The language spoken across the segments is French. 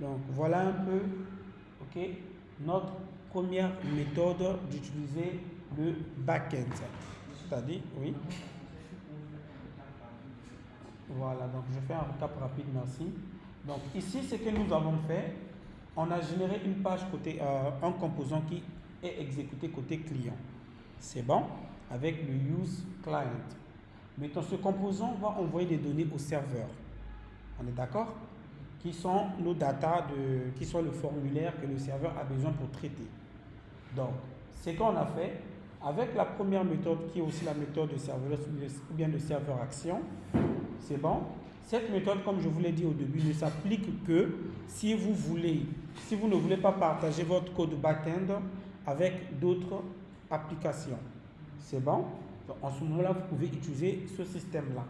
Donc voilà un peu, ok, notre première méthode d'utiliser le back-end. C'est-à-dire, oui. Voilà, donc je fais un recap rapide, merci. Donc ici, ce que nous avons fait, on a généré une page côté, un composant qui est exécuté côté client. C'est bon, avec le use client. Maintenant, ce composant va envoyer des données au serveur. On est d'accord? Qui sont nos data, qui sont le formulaire que le serveur a besoin pour traiter. Donc, ce qu'on a fait, avec la première méthode qui est aussi la méthode de serverless ou bien de serveur action, c'est bon. Cette méthode, comme je vous l'ai dit au début, ne s'applique que si vous ne voulez pas partager votre code back-end avec d'autres applications. C'est bon. Donc, en ce moment-là, vous pouvez utiliser ce système-là.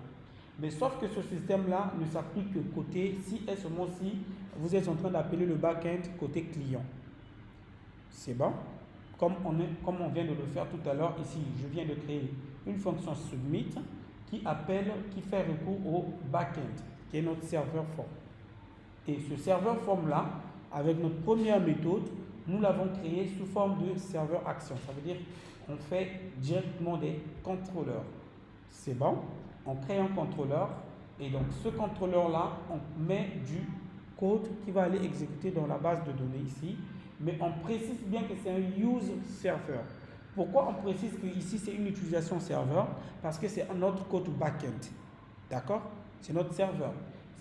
Mais sauf que ce système-là ne s'applique que côté, si et seulement si vous êtes en train d'appeler le back-end côté client. C'est bon. Comme on vient de le faire tout à l'heure, ici, je viens de créer une fonction submit qui fait recours au back-end, qui est notre serveur form. Et ce serveur form-là, avec notre première méthode, nous l'avons créé sous forme de serveur action. Ça veut dire qu'on fait directement des contrôleurs. C'est bon. On crée un contrôleur et donc ce contrôleur-là, on met du code qui va aller exécuter dans la base de données ici. Mais on précise bien que c'est un use server. Pourquoi on précise que ici c'est une utilisation serveur? Parce que c'est notre code back-end. D'accord? C'est notre serveur.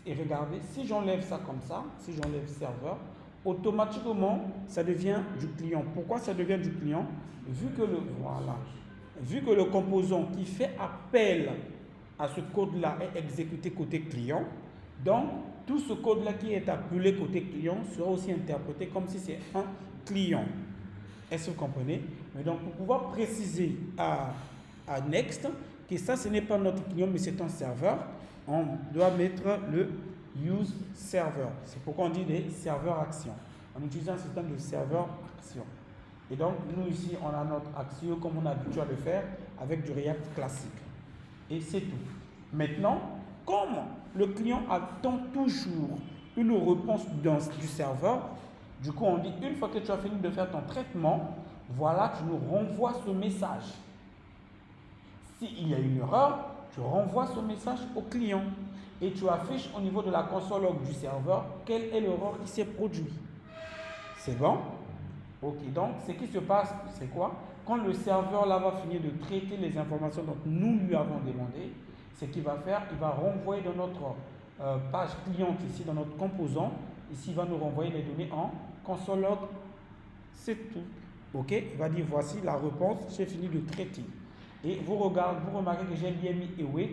Et regardez, si j'enlève ça comme ça, si j'enlève serveur, automatiquement ça devient du client. Pourquoi ça devient du client? Vu que le composant qui fait appel à ce code-là est exécuté côté client, donc tout ce code-là qui est appelé côté client sera aussi interprété comme si c'est un client. Est-ce que vous comprenez? Mais donc, pour pouvoir préciser à Next que ça, ce n'est pas notre client, mais c'est un serveur, on doit mettre le use server. C'est pourquoi on dit les serveurs actions. On utilise un système de serveur action. Et donc, nous ici, on a notre action comme on a l'habitude à le faire avec du React classique. Et c'est tout. Maintenant, comme le client attend toujours une réponse du serveur, du coup, on dit, une fois que tu as fini de faire ton traitement, voilà, tu nous renvoies ce message. S'il y a une erreur, tu renvoies ce message au client et tu affiches au niveau de la console log du serveur quelle est l'erreur qui s'est produite. C'est bon? Ok, donc ce qui se passe, c'est quoi? Quand le serveur là va finir de traiter les informations dont nous lui avons demandé, ce qu'il va faire, il va renvoyer dans notre page cliente ici, dans notre composant, ici il va nous renvoyer les données en console log, c'est tout. Ok, il va dire voici la réponse, j'ai fini de traiter. Et vous remarquez que j'ai bien mis await.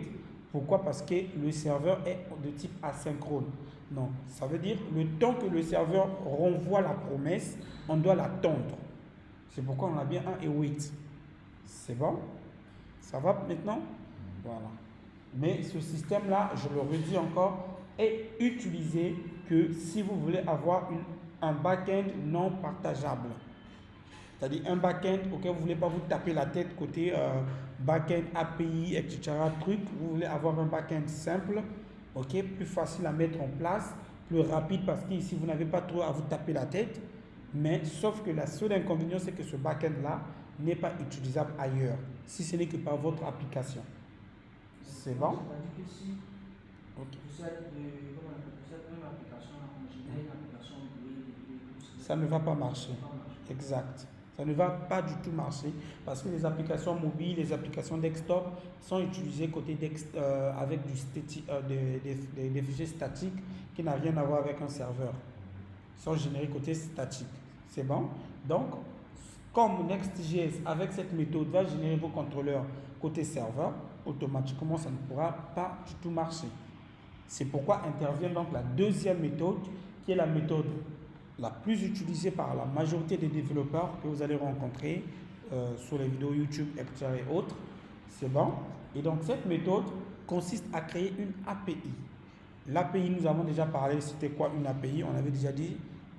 Pourquoi? Parce que le serveur est de type asynchrone. Donc, ça veut dire le temps que le serveur renvoie la promesse, on doit l'attendre. C'est pourquoi on a bien un await. C'est bon? Ça va maintenant? Voilà. Mais ce système-là, je le redis encore, est utilisé que si vous voulez avoir un back-end non partageable. C'est-à-dire un back-end auquel vous ne voulez pas vous taper la tête côté back-end API, etc. Vous voulez avoir un back-end simple, ok, plus facile à mettre en place, plus rapide parce qu'ici vous n'avez pas trop à vous taper la tête. Mais sauf que la seule inconvénient, c'est que ce back-end-là n'est pas utilisable ailleurs, si ce n'est que par votre application. C'est bon? C'est-à-dire que si pour cette même application, on génère une application ça ne va pas marcher. Exact. Ça ne va pas du tout marcher parce que les applications mobiles, les applications desktop sont utilisées côté avec des fichiers statiques qui n'ont rien à voir avec un serveur. Ils sont générés côté statique. C'est bon? Donc, comme Next.js avec cette méthode va générer vos contrôleurs côté serveur, automatiquement ça ne pourra pas du tout marcher. C'est pourquoi intervient donc la deuxième méthode qui est la méthode la plus utilisée par la majorité des développeurs que vous allez rencontrer sur les vidéos YouTube, etc. et autres. C'est bon? Et donc cette méthode consiste à créer une API. L'API, nous avons déjà parlé, c'était quoi une API? On avait déjà dit,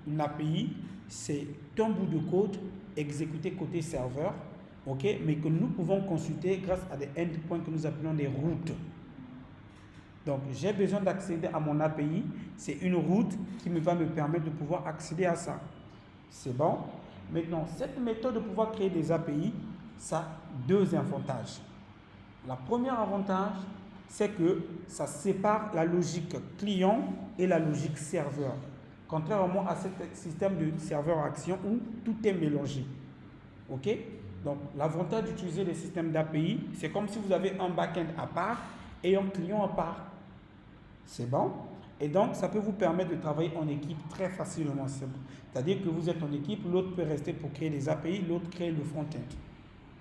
une API, c'est un bout de code exécuté côté serveur, okay, mais que nous pouvons consulter grâce à des endpoints que nous appelons des routes. Donc, j'ai besoin d'accéder à mon API. C'est une route qui va me permettre de pouvoir accéder à ça. C'est bon. Maintenant, cette méthode de pouvoir créer des API, ça a deux avantages. Le premier avantage, c'est que ça sépare la logique client et la logique serveur. Contrairement à ce système de serveur-action où tout est mélangé. OK? Donc, l'avantage d'utiliser les systèmes d'API, c'est comme si vous avez un back-end à part et un client à part. C'est bon? Et donc, ça peut vous permettre de travailler en équipe très facilement. C'est-à-dire que vous êtes en équipe, l'autre peut rester pour créer des API, l'autre crée le front-end.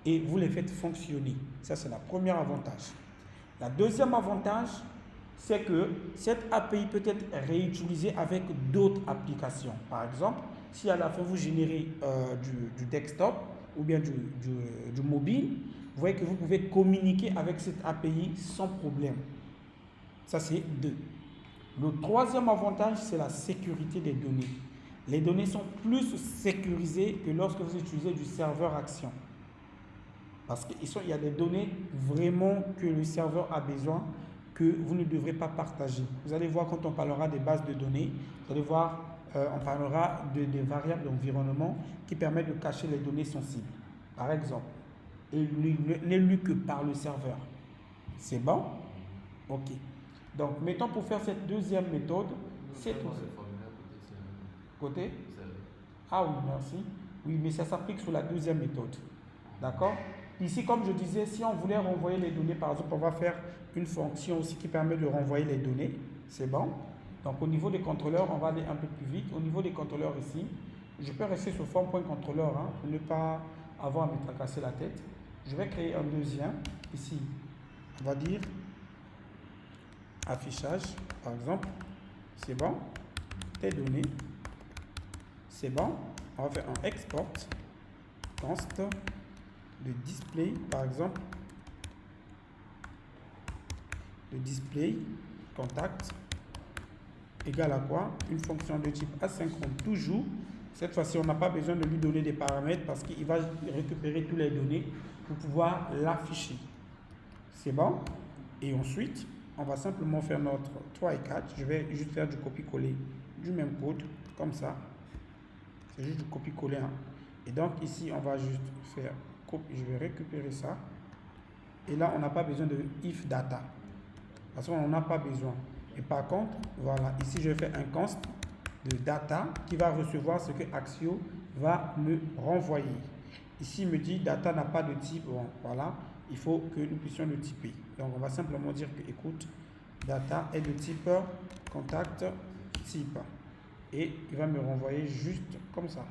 Et vous les faites fonctionner. Ça, c'est le premier avantage. Le deuxième avantage, c'est que cette API peut être réutilisée avec d'autres applications. Par exemple, si à la fin vous générez du desktop ou bien du mobile, vous voyez que vous pouvez communiquer avec cette API sans problème. Ça, c'est deux. Le troisième avantage, c'est la sécurité des données. Les données sont plus sécurisées que lorsque vous utilisez du serveur action. Parce qu'il y a des données vraiment que le serveur a besoin que vous ne devrez pas partager. Vous allez voir quand on parlera des bases de données, vous allez voir, on parlera des variables d'environnement qui permettent de cacher les données sensibles. Par exemple, et n'est lu que par le serveur. C'est bon? Ok. Donc, mettons pour faire cette deuxième méthode, c'est tout. Côté? Ah oui, merci. Oui, mais ça s'applique sur la deuxième méthode. D'accord? Ici, comme je disais, si on voulait renvoyer les données, par exemple, on va faire une fonction aussi qui permet de renvoyer les données. C'est bon? Donc, au niveau des contrôleurs, on va aller un peu plus vite. Au niveau des contrôleurs ici, je peux rester sur form.contrôleur pour ne pas avoir à me tracasser la tête. Je vais créer un deuxième. Ici, on va dire affichage, par exemple. C'est bon? Tes données. C'est bon? On va faire un export. Const. Le display, par exemple. Le display contact égale à quoi? Une fonction de type asynchrone toujours. Cette fois-ci, on n'a pas besoin de lui donner des paramètres parce qu'il va récupérer toutes les données pour pouvoir l'afficher. C'est bon? Et ensuite, on va simplement faire notre 3 et 4. Je vais juste faire du copier-coller du même code, comme ça. C'est juste du copier-coller. Et donc ici, on va juste faire je vais récupérer ça. Et là, on n'a pas besoin de if data. Parce qu'on n'en a pas besoin. Et par contre, voilà, ici, je vais faire un const de data qui va recevoir ce que Axio va me renvoyer. Ici, il me dit data n'a pas de type. Bon, voilà, il faut que nous puissions le typer. Donc, on va simplement dire que, écoute, data est de type contact type. Et il va me renvoyer juste comme ça.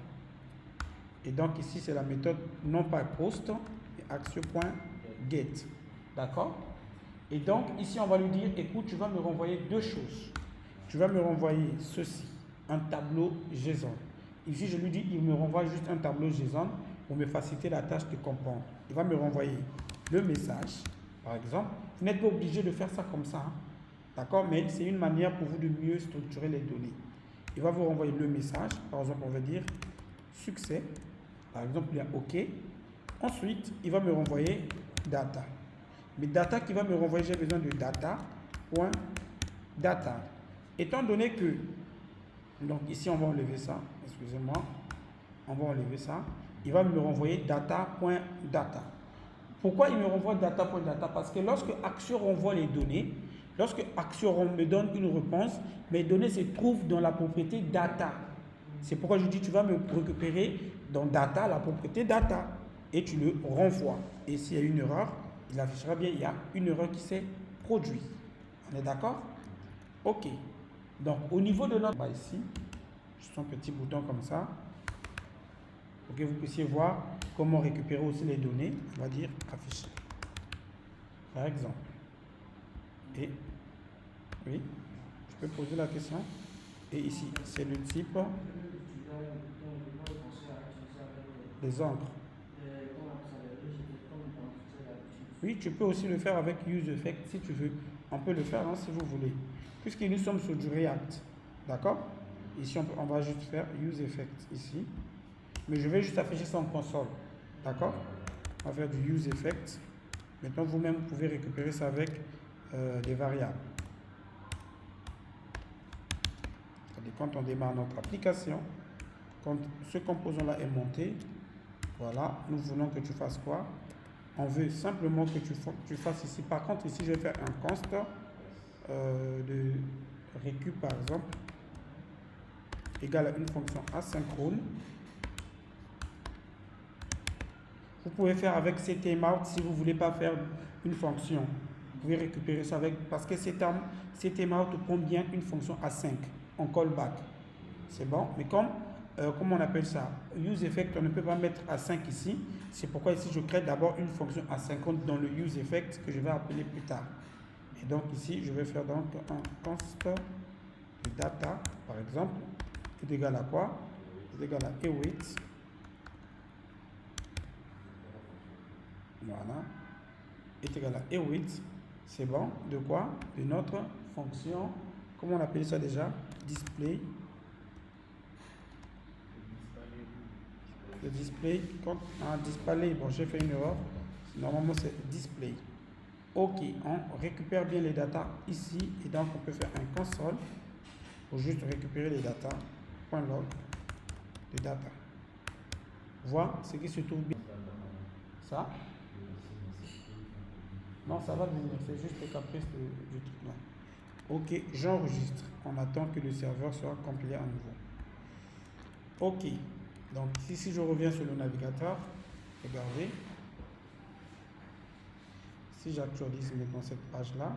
Et donc ici, c'est la méthode non pas post, mais axio.get. D'accord? Et donc ici, on va lui dire, écoute, tu vas me renvoyer deux choses. Tu vas me renvoyer ceci, un tableau JSON. Ici, je lui dis, il me renvoie juste un tableau JSON pour me faciliter la tâche de comprendre. Il va me renvoyer le message, par exemple. Vous n'êtes pas obligé de faire ça comme ça. D'accord? Mais c'est une manière pour vous de mieux structurer les données. Il va vous renvoyer le message. Par exemple, on va dire succès. Par exemple, il y a OK. Ensuite, il va me renvoyer data. Mais data qui va me renvoyer, j'ai besoin de data.data. Étant donné que, donc ici, on va enlever ça. Excusez-moi. On va enlever ça. Il va me renvoyer data.data. Pourquoi il me renvoie data.data? Parce que lorsque Axio renvoie les données, lorsque Axio me donne une réponse, mes données se trouvent dans la propriété data. C'est pourquoi je dis, tu vas me récupérer dans data, la propriété data, et tu le renvoies. Et s'il y a une erreur, il affichera bien, il y a une erreur qui s'est produite. On est d'accord? OK. Donc, au niveau de notre... ici, juste un petit bouton comme ça, pour que vous puissiez voir comment récupérer aussi les données. On va dire afficher. Par exemple. Et, oui, je peux poser la question. Et ici, c'est le type des encres. Oui, tu peux aussi le faire avec useEffect si tu veux. On peut le faire si vous voulez. Puisque nous sommes sur du React. D'accord? Ici, on va juste faire useEffect ici. Mais je vais juste afficher ça en console. D'accord? On va faire du useEffect. Maintenant, vous-même, vous pouvez récupérer ça avec des variables. C'est-à-dire quand on démarre notre application, quand ce composant-là est monté, voilà, nous voulons que tu fasses quoi? On veut simplement que tu fasses ici. Par contre, ici, je vais faire un const de récup, par exemple, égal à une fonction asynchrone. Vous pouvez faire avec ctmout si vous ne voulez pas faire une fonction. Vous pouvez récupérer ça avec, parce que ctmout prend bien une fonction async en callback. C'est bon, mais comme on appelle ça, useEffect, on ne peut pas mettre async ici. C'est pourquoi ici je crée d'abord une fonction asynchrone dans le useEffect que je vais appeler plus tard. Et donc ici, je vais faire donc un const de data, par exemple, qui est égal à quoi? Qui est égal à await. Voilà. Est égal à await. C'est bon. De quoi? De notre fonction. Comment on appelle ça déjà? Display. Le display. Quand un display, bon, j'ai fait une erreur. Normalement, c'est display. Ok. On récupère bien les datas ici. Et donc, on peut faire un console pour juste récupérer les datas. .log de data. Voir ce qui se trouve bien. Ça? Non, ça va venir, c'est juste le caprice du truc là. Ok, j'enregistre. On attend que le serveur soit compilé à nouveau. Ok, donc ici, si je reviens sur le navigateur, regardez. Si j'actualise maintenant cette page-là,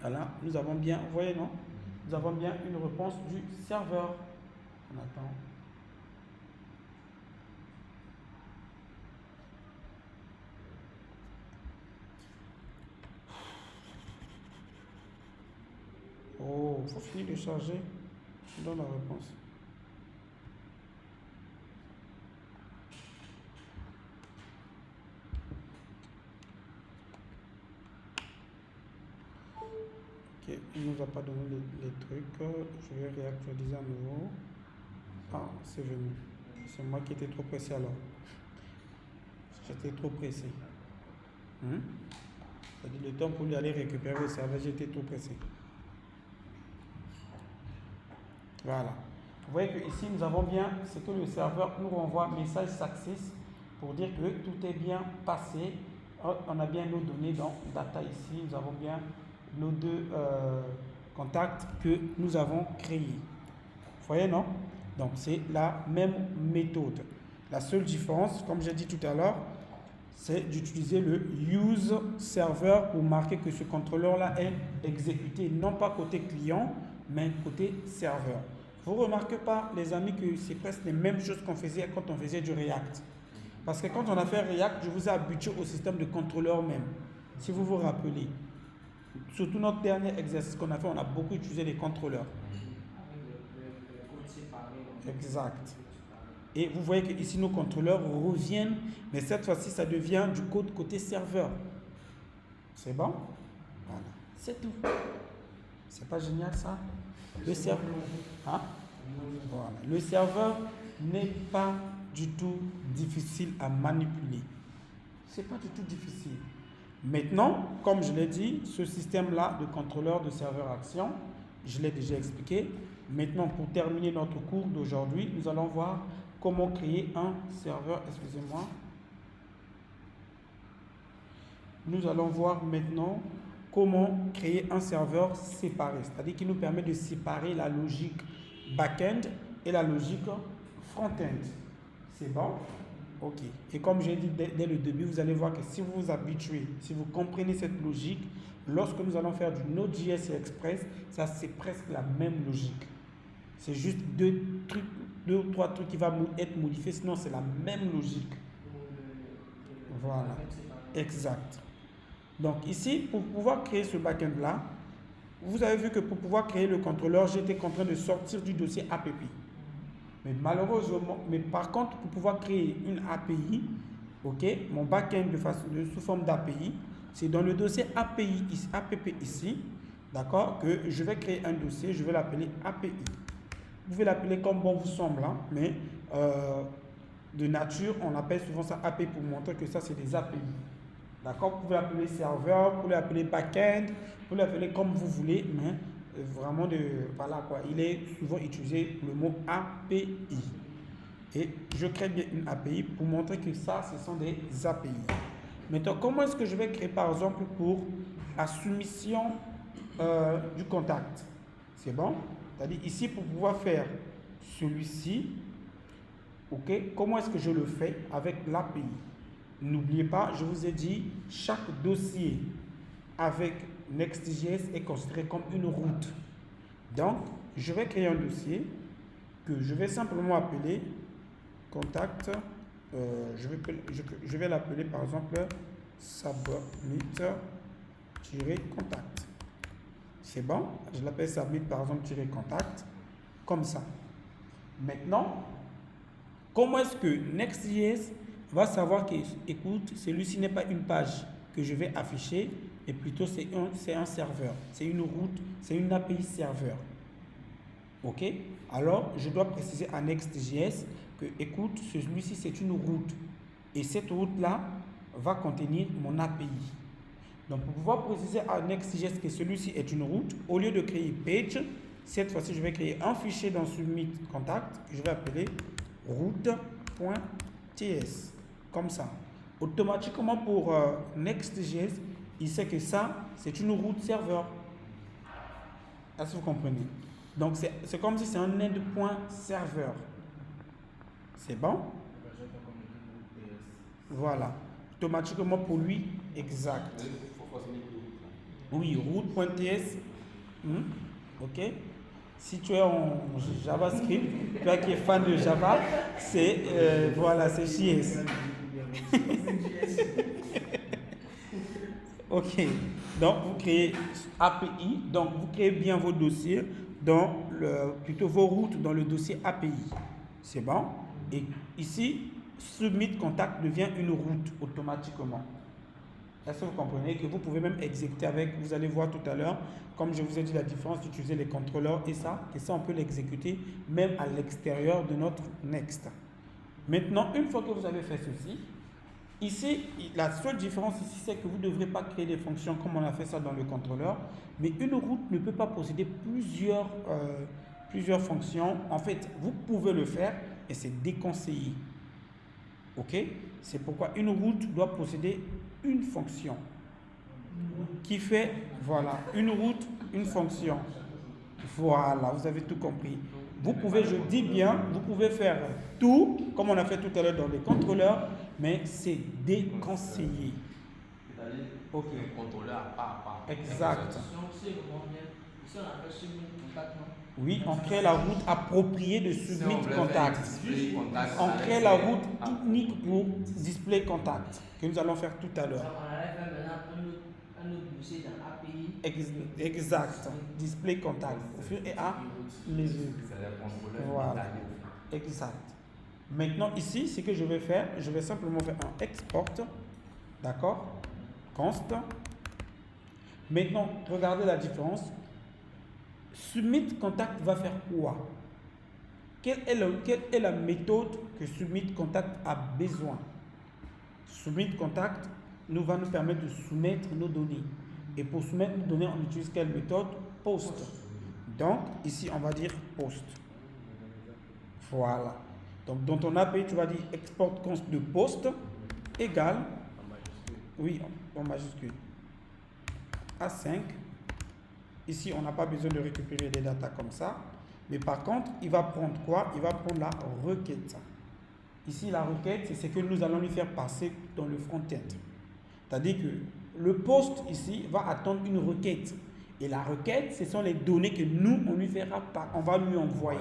voilà, nous avons bien, vous voyez non? Nous avons bien une réponse du serveur. On attend. Oh, il faut finir de charger. Je donne la réponse. Ok, il ne nous a pas donné les trucs. Je vais réactualiser à nouveau. Ah, c'est venu. C'est moi qui étais trop pressé alors. J'étais trop pressé. C'est-à-dire le temps pour lui aller récupérer le serveur, j'étais trop pressé. Voilà. Vous voyez que ici nous avons bien ce que le serveur nous renvoie message success pour dire que tout est bien passé. On a bien nos données dans data ici. Nous avons bien nos deux contacts que nous avons créés. Vous voyez, non? Donc c'est la même méthode. La seule différence, comme j'ai dit tout à l'heure, c'est d'utiliser le use server pour marquer que ce contrôleur-là est exécuté, non pas côté client, mais côté serveur. Vous ne remarquez pas, les amis, que c'est presque les mêmes choses qu'on faisait quand on faisait du React. Parce que quand on a fait React, je vous ai habitué au système de contrôleur même. Si vous vous rappelez. Surtout notre dernier exercice qu'on a fait, on a beaucoup utilisé les contrôleurs. Exact. Et vous voyez que ici nos contrôleurs reviennent, mais cette fois-ci ça devient du code côté serveur. C'est bon? Voilà. C'est tout. C'est pas génial ça? Le serveur. Hein? Voilà. Le serveur n'est pas du tout difficile à manipuler. C'est pas du tout difficile. Maintenant, comme je l'ai dit, ce système-là de contrôleur de serveur action, je l'ai déjà expliqué. Maintenant, pour terminer notre cours d'aujourd'hui, nous allons voir comment créer un serveur. Excusez-moi. Nous allons voir maintenant comment créer un serveur séparé, c'est-à-dire qui nous permet de séparer la logique back-end et la logique front-end. C'est bon? Ok. Et comme j'ai dit dès le début, vous allez voir que si vous vous habituez, si vous comprenez cette logique, lorsque nous allons faire du Node.js et Express, ça c'est presque la même logique. C'est juste deux ou trois trucs qui vont être modifiés, sinon c'est la même logique. Voilà. Exact. Donc ici, pour pouvoir créer ce backend là, vous avez vu que pour pouvoir créer le contrôleur, j'étais contraint de sortir du dossier app. Mais malheureusement, mais par contre, pour pouvoir créer une API, ok, mon backend sous forme d'API, c'est dans le dossier app ici, d'accord, que je vais créer un dossier, je vais l'appeler API. Vous pouvez l'appeler comme bon vous semble, hein, mais de nature, on appelle souvent ça API pour montrer que ça, c'est des API. D'accord? Vous pouvez l'appeler serveur, vous pouvez l'appeler back-end, vous pouvez l'appeler comme vous voulez, mais vraiment, voilà quoi. Il est souvent utilisé le mot API. Et je crée bien une API pour montrer que ça, ce sont des API. Maintenant, comment est-ce que je vais créer, par exemple, pour la soumission du contact? C'est bon? C'est-à-dire ici, pour pouvoir faire celui-ci, ok, comment est-ce que je le fais avec l'API? N'oubliez pas, je vous ai dit, chaque dossier avec Next.js est considéré comme une route. Donc, je vais créer un dossier que je vais simplement appeler contact. Je vais l'appeler par exemple submit-contact. C'est bon? Je l'appelle submit par exemple-contact. Comme ça. Maintenant, comment est-ce que Next.js va savoir que, écoute, celui-ci n'est pas une page que je vais afficher, mais plutôt c'est un serveur, c'est une route, c'est une API serveur. Ok? Alors, je dois préciser à Next.js que, écoute, celui-ci c'est une route. Et cette route-là va contenir mon API. Donc, pour pouvoir préciser à Next.js que celui-ci est une route, au lieu de créer page, cette fois-ci, je vais créer un fichier dans submit contact que je vais appeler route.ts. Comme ça. Automatiquement pour Next.js, il sait que ça, c'est une route serveur. Est-ce que vous comprenez? Donc, c'est comme si c'est un endpoint serveur. C'est bon? Voilà. Automatiquement pour lui, exact. Oui, route.ts. Ok? Si tu es en JavaScript, toi qui es fan de Java, c'est voilà, c'est JS. Ok. Donc, vous créez API. Donc, vous créez bien vos dossiers plutôt vos routes dans le dossier API. C'est bon? Et ici, submit contact devient une route automatiquement. Est-ce que vous comprenez que vous pouvez même exécuter avec, vous allez voir tout à l'heure, comme je vous ai dit la différence d'utiliser les contrôleurs et ça on peut l'exécuter même à l'extérieur de notre Next. Maintenant, une fois que vous avez fait ceci, ici, la seule différence ici, c'est que vous ne devrez pas créer des fonctions comme on a fait ça dans le contrôleur, mais une route ne peut pas posséder plusieurs fonctions. En fait, vous pouvez le faire, et c'est déconseillé. Ok? C'est pourquoi une route doit posséder une fonction qui fait, voilà, une route, une fonction. Voilà, vous avez tout compris. Vous pouvez, je dis bien, vous pouvez faire tout, comme on a fait tout à l'heure dans les contrôleurs, mais c'est déconseillé. Ok. Contrôleur à part. Exact. Oui, on crée la route appropriée de submit contact. On crée la route unique pour display contact, que nous allons faire tout à l'heure. Exact. Display contact. Au fur et à mesure. Voilà. Exact. Maintenant, ici, ce que je vais faire, je vais simplement faire un export. D'accord? Const. Maintenant, regardez la différence. Submit contact va faire quoi? Quelle est la méthode que submit contact a besoin? Submit contact va nous permettre de soumettre nos données. Et pour soumettre nos données, on utilise quelle méthode? Post. Donc, ici, on va dire post. Voilà. Donc, dans ton API, tu vas dire export const de post égale, oui, en majuscule, A5. Ici, on n'a pas besoin de récupérer des datas comme ça. Mais par contre, il va prendre quoi? Il va prendre la requête. Ici, la requête, c'est ce que nous allons lui faire passer dans le front-end. C'est-à-dire que le post ici va attendre une requête. Et la requête, ce sont les données que nous, on va lui envoyer.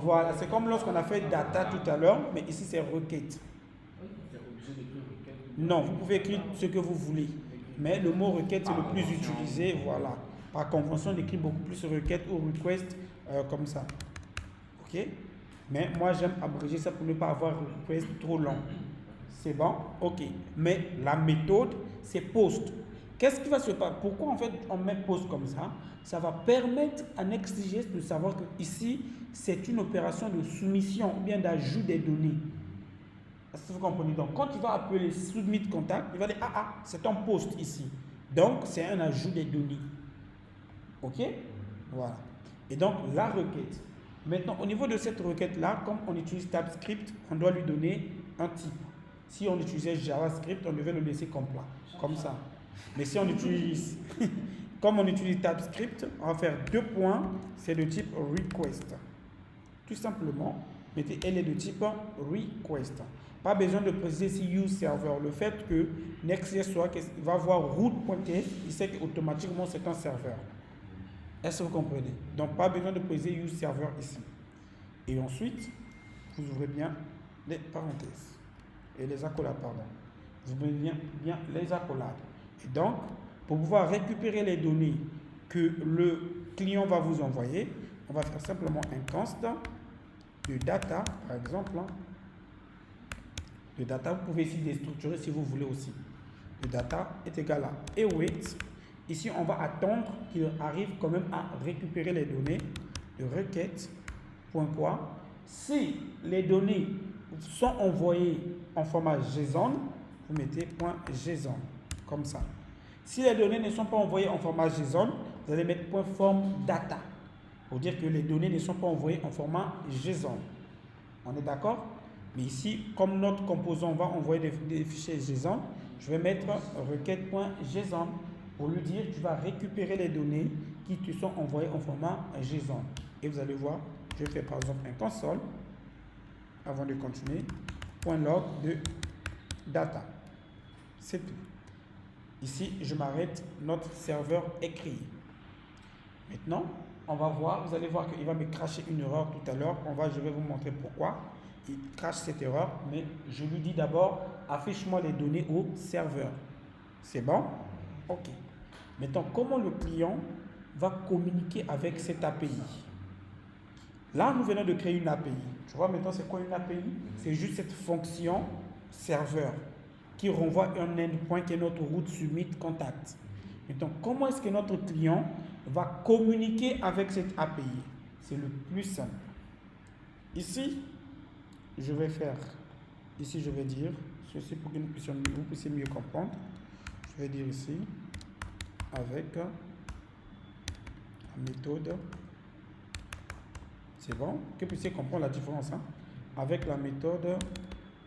Voilà, c'est comme lorsqu'on a fait data tout à l'heure, mais ici, c'est requête. Non, vous pouvez écrire ce que vous voulez. Mais le mot requête, c'est le plus utilisé, voilà. Par convention, on écrit beaucoup plus requête ou request comme ça. Ok? Mais moi, j'aime abréger ça pour ne pas avoir un request trop long. C'est bon? Ok. Mais la méthode, c'est post. Qu'est-ce qui va se passer? Pourquoi en fait on met post comme ça? Ça va permettre à Next.js de savoir que ici, c'est une opération de soumission ou bien d'ajout des données. Est-ce que vous comprenez? Donc, quand il va appeler submit contact, il va dire, ah, c'est un post ici. Donc, c'est un ajout des données. OK? Voilà. Et donc, la requête. Maintenant, au niveau de cette requête-là, comme on utilise TypeScript, on doit lui donner un type. Si on utilisait JavaScript, on devait le laisser comme plat, comme ça. Mais si on utilise, comme on utilise TypeScript, on va faire 2 points, c'est de type request. Tout simplement, mettez elle est de type request. Pas besoin de préciser si use server. Le fait que Next.js va voir root.tf, il sait qu'automatiquement c'est un serveur. Est-ce que vous comprenez? Donc, pas besoin de préciser use server ici. Et ensuite, vous ouvrez bien les parenthèses et les accolades, pardon. Vous ouvrez bien les accolades. Et donc, pour pouvoir récupérer les données que le client va vous envoyer, on va faire simplement un const de data, par exemple. Le data, vous pouvez ici déstructurer si vous voulez aussi. Le data est égal à await. Ici, on va attendre qu'il arrive quand même à récupérer les données de requête. Point quoi. Si les données sont envoyées en format JSON, vous mettez point .json, comme ça. Si les données ne sont pas envoyées en format JSON, vous allez mettre point .form data, pour dire que les données ne sont pas envoyées en format JSON. On est d'accord? Mais ici, comme notre composant va envoyer des fichiers JSON, je vais mettre requête.json pour lui dire tu vas récupérer les données qui te sont envoyées en format JSON. Et vous allez voir, je fais par exemple un console, avant de continuer, .log de data. C'est tout. Ici, je m'arrête, notre serveur écrit. Maintenant, on va voir, vous allez voir qu'il va me cracher une erreur tout à l'heure. Je vais vous montrer pourquoi il crache cette erreur, mais je lui dis d'abord, affiche-moi les données au serveur. C'est bon? OK. Maintenant, comment le client va communiquer avec cette API? Là, nous venons de créer une API. Tu vois maintenant, c'est quoi une API? C'est juste cette fonction serveur qui renvoie un endpoint qui est notre route submit contact. Maintenant, comment est-ce que notre client va communiquer avec cette API? C'est le plus simple. Ici, je vais dire ceci pour que vous puissiez mieux comprendre. Je vais dire ici, avec la méthode, c'est bon, que vous puissiez comprendre la différence, hein, avec la méthode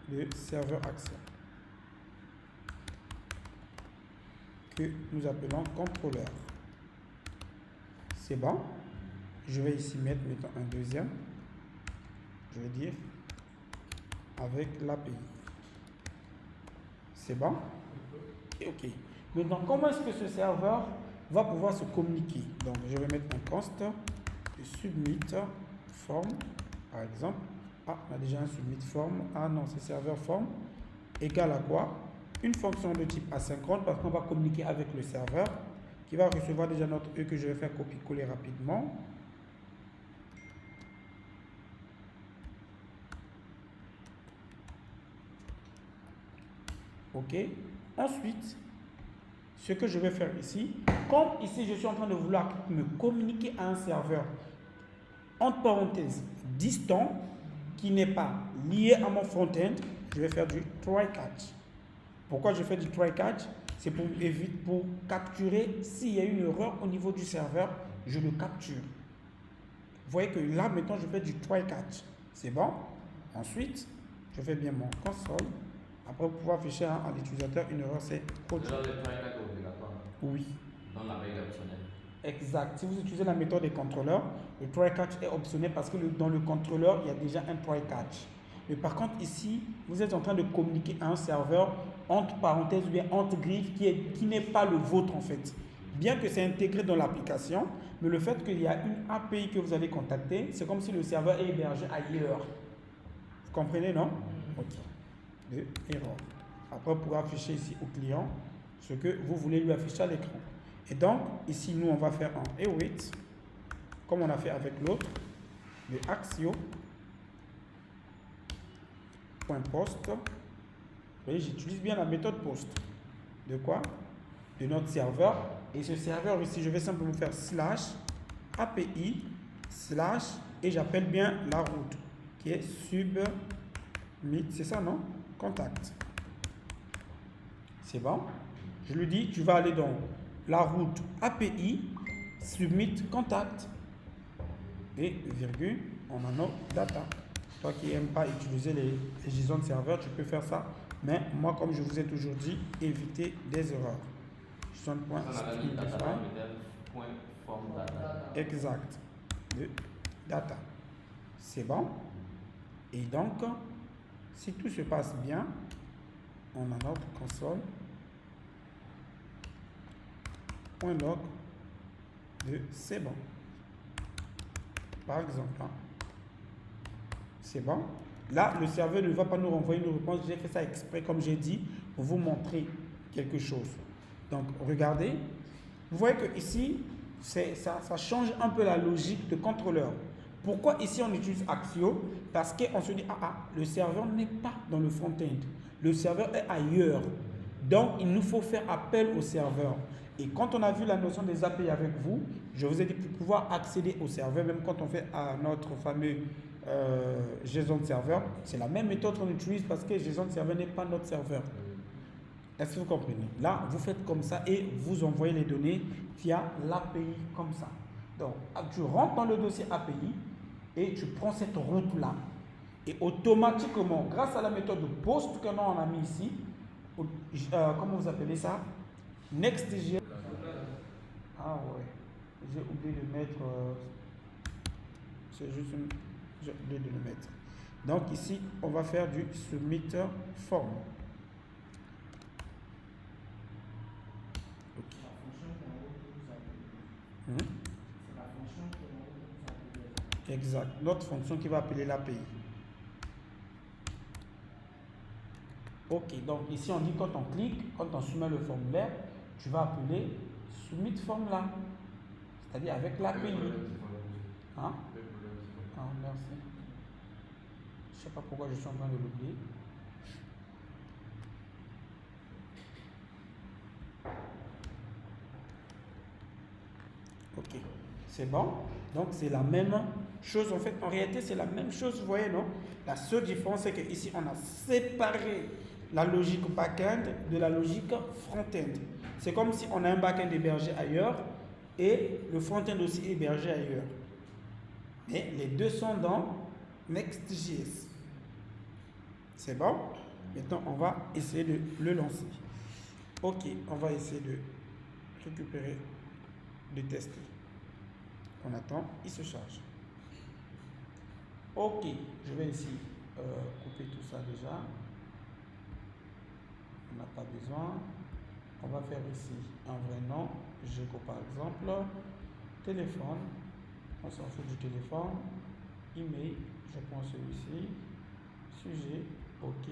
de serveur accès, que nous appelons contrôleur. C'est bon. Je vais ici mettre un deuxième. Je vais dire avec l'API. C'est bon? Et OK. Maintenant, comment est-ce que ce serveur va pouvoir se communiquer? Donc, je vais mettre un const de submit form, par exemple. Ah, on a déjà un submit form. Ah non, c'est serveur form égal à quoi? Une fonction de type asynchrone parce qu'on va communiquer avec le serveur qui va recevoir déjà notre E que je vais faire copier-coller rapidement. OK. Ensuite, ce que je vais faire ici, comme ici je suis en train de vouloir me communiquer à un serveur, entre parenthèses, distant, qui n'est pas lié à mon front-end, je vais faire du try-catch. Pourquoi je fais du try-catch? C'est pour capturer s'il y a une erreur au niveau du serveur, je le capture. Vous voyez que là, maintenant, je fais du try-catch. C'est bon? Ensuite, je fais bien mon console. Après, pour pouvoir afficher à l'utilisateur une erreur, c'est produit. Le try-catch est obligatoire. Oui. Dans la règle optionnelle. Exact. Si vous utilisez la méthode des contrôleurs, le try-catch est optionnel parce que dans le contrôleur, il y a déjà un try-catch. Mais par contre, ici, vous êtes en train de communiquer à un serveur entre parenthèses ou bien entre griffes qui n'est pas le vôtre en fait. Bien que c'est intégré dans l'application, mais le fait qu'il y a une API que vous allez contacter, c'est comme si le serveur est hébergé ailleurs. Vous comprenez, non? OK. De erreur. Après, pour afficher ici au client ce que vous voulez lui afficher à l'écran. Et donc, ici, nous, on va faire un await, comme on a fait avec l'autre, de axio.post. Vous voyez, j'utilise bien la méthode post. De quoi? De notre serveur. Et ce serveur ici, je vais simplement faire /API/ et j'appelle bien la route qui est submit. C'est ça, non? contact. C'est bon? Je lui dis, tu vas aller dans la route API, submit contact, et virgule, on a nos data. Toi qui n'aimes pas utiliser les JSON serveurs, tu peux faire ça. Mais moi, comme je vous ai toujours dit, évitez des erreurs. Exact. De data. C'est bon. Et donc, si tout se passe bien, on a notre console. .log de c'est bon. Par exemple. C'est bon. Là, le serveur ne va pas nous renvoyer une réponse. J'ai fait ça exprès, comme j'ai dit, pour vous montrer quelque chose. Donc, regardez. Vous voyez que ici, ça change un peu la logique de contrôleur. Pourquoi ici on utilise Axio? Parce qu'on se dit, le serveur n'est pas dans le front-end. Le serveur est ailleurs. Donc, il nous faut faire appel au serveur. Et quand on a vu la notion des API avec vous, je vous ai dit pour pouvoir accéder au serveur, même quand on fait à notre fameux JSON serveur, c'est la même méthode qu'on utilise parce que JSON serveur n'est pas notre serveur. Est-ce que vous comprenez? Là, vous faites comme ça et vous envoyez les données via l'API comme ça. Donc, tu rentres dans le dossier API et tu prends cette route-là. Et automatiquement, grâce à la méthode de post que nous on a mis ici, comment vous appelez ça? Next.js. Ah ouais, j'ai oublié de mettre. C'est juste une. J'ai oublié de le mettre. Donc ici, on va faire du submit form. C'est la fonction qu'on vous appelle. Hmm? C'est la fonction qu'on vous appelle. Exact. Notre fonction qui va appeler l'API. Ok, donc ici on dit quand on clique, quand on soumet le formulaire, tu vas appeler submit form là. C'est-à-dire avec l'API. Hein? Ah, merci. Je ne sais pas pourquoi je suis en train de l'oublier. Ok, c'est bon. Donc c'est la même chose. En fait, en réalité, c'est la même chose, vous voyez, non? La seule différence, c'est qu'ici, on a séparé la logique back-end de la logique front-end. C'est comme si on a un back-end hébergé ailleurs et le front-end aussi hébergé ailleurs. Mais les deux sont dans Next.js. C'est bon? Maintenant, on va essayer de le lancer. Ok, on va essayer de récupérer, de tester. On attend, il se charge. Ok, je vais ici couper tout ça déjà. On n'a pas besoin. On va faire ici un vrai nom. Jego par exemple. Téléphone. On s'en fout du téléphone. Email. Je prends celui-ci. Sujet. OK.